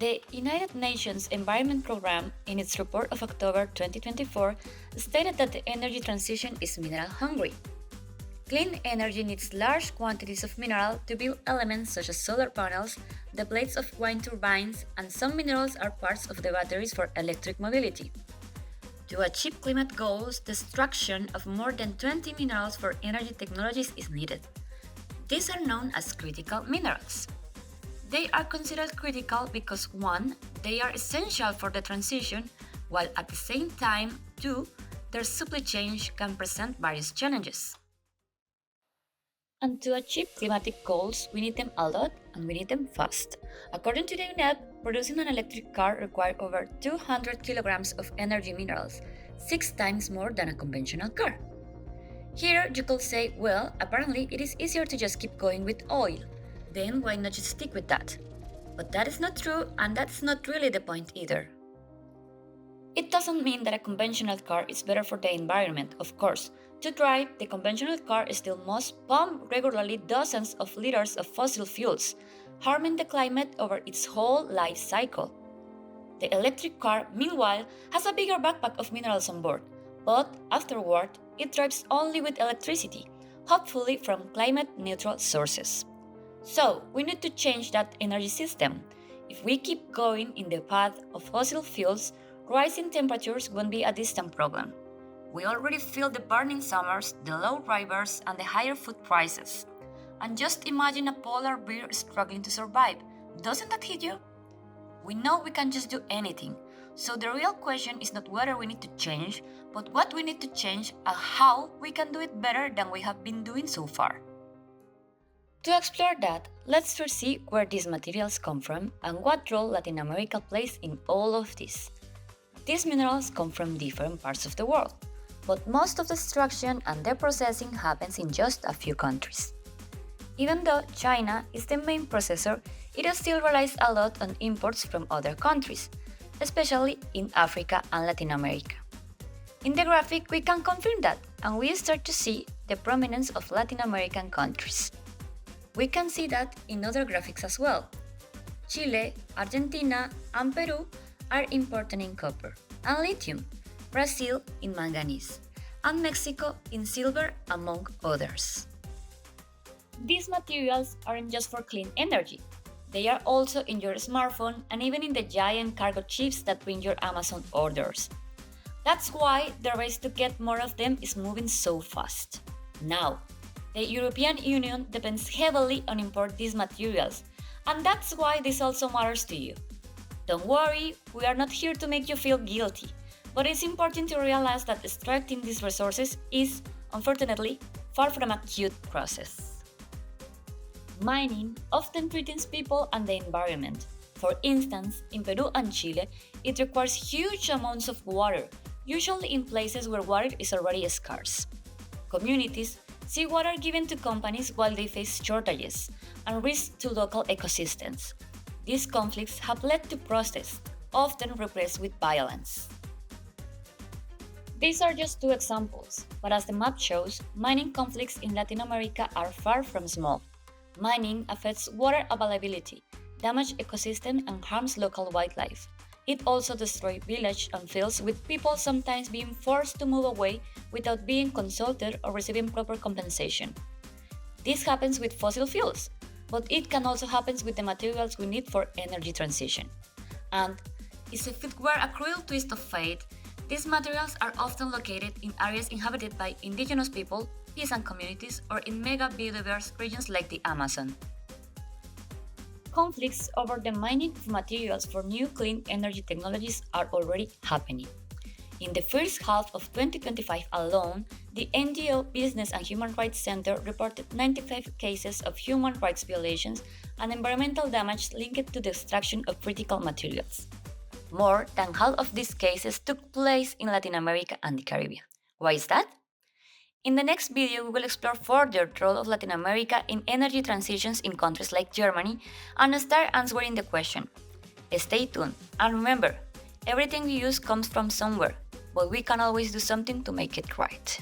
The United Nations Environment Programme, in its report of October 2024, stated that the energy transition is mineral hungry. Clean energy needs large quantities of mineral to build elements such as solar panels, the blades of wind turbines, and some minerals are parts of the batteries for electric mobility. To achieve climate goals, the extraction of more than 20 minerals for energy technologies is needed. These are known as critical minerals. They are considered critical because 1. They are essential for the transition, while at the same time 2. Their supply chain can present various challenges. And to achieve climatic goals, we need them a lot and we need them fast. According to the UNEP, producing an electric car requires over 200 kilograms of energy minerals, 6 times more than a conventional car. Here you could say, well, apparently it is easier to just keep going with oil. Then why not just stick with that? But that is not true, and that's not really the point either. It doesn't mean that a conventional car is better for the environment, of course. To drive, the conventional car still must pump regularly dozens of liters of fossil fuels, harming the climate over its whole life cycle. The electric car, meanwhile, has a bigger backpack of minerals on board, but afterward, it drives only with electricity, hopefully from climate-neutral sources. So, we need to change that energy system. If we keep going in the path of fossil fuels, rising temperatures won't be a distant problem. We already feel the burning summers, the low rivers, and the higher food prices. And just imagine a polar bear struggling to survive. Doesn't that hit you? We know we can't just do anything. So the real question is not whether we need to change, but what we need to change and how we can do it better than we have been doing so far. To explore that, let's first see where these materials come from and what role Latin America plays in all of this. These minerals come from different parts of the world, but most of the extraction and the processing happens in just a few countries. Even though China is the main processor, it still relies a lot on imports from other countries, especially in Africa and Latin America. In the graphic, we can confirm that, and we start to see the prominence of Latin American countries. We can see that in other graphics as well. Chile, Argentina, and Peru are important in copper and lithium, Brazil in manganese, and Mexico in silver, among others. These materials aren't just for clean energy. They are also in your smartphone and even in the giant cargo ships that bring your Amazon orders. That's why the race to get more of them is moving so fast. Now, the European Union depends heavily on import these materials, and that's why this also matters to you. Don't worry, we are not here to make you feel guilty, but it's important to realize that extracting these resources is, unfortunately, far from a cute process. Mining often threatens people and the environment. For instance, in Peru and Chile, it requires huge amounts of water, usually in places where water is already scarce. Communities see water given to companies while they face shortages and risks to local ecosystems. These conflicts have led to protests, often repressed with violence. These are just two examples, but as the map shows, mining conflicts in Latin America are far from small. Mining affects water availability, damages ecosystems, and harms local wildlife. It also destroys villages and fields, with people sometimes being forced to move away without being consulted or receiving proper compensation. This happens with fossil fuels, but it can also happen with the materials we need for energy transition. And as if it were a cruel twist of fate, these materials are often located in areas inhabited by indigenous people, peasant communities, or in mega biodiverse regions like the Amazon. Conflicts over the mining of materials for new clean energy technologies are already happening. In the first half of 2025 alone, the NGO Business and Human Rights Center reported 95 cases of human rights violations and environmental damage linked to the extraction of critical materials. More than half of these cases took place in Latin America and the Caribbean. Why is that? In the next video, we will explore further the role of Latin America in energy transitions in countries like Germany and start answering the question. Stay tuned, and remember, everything we use comes from somewhere, but we can always do something to make it right.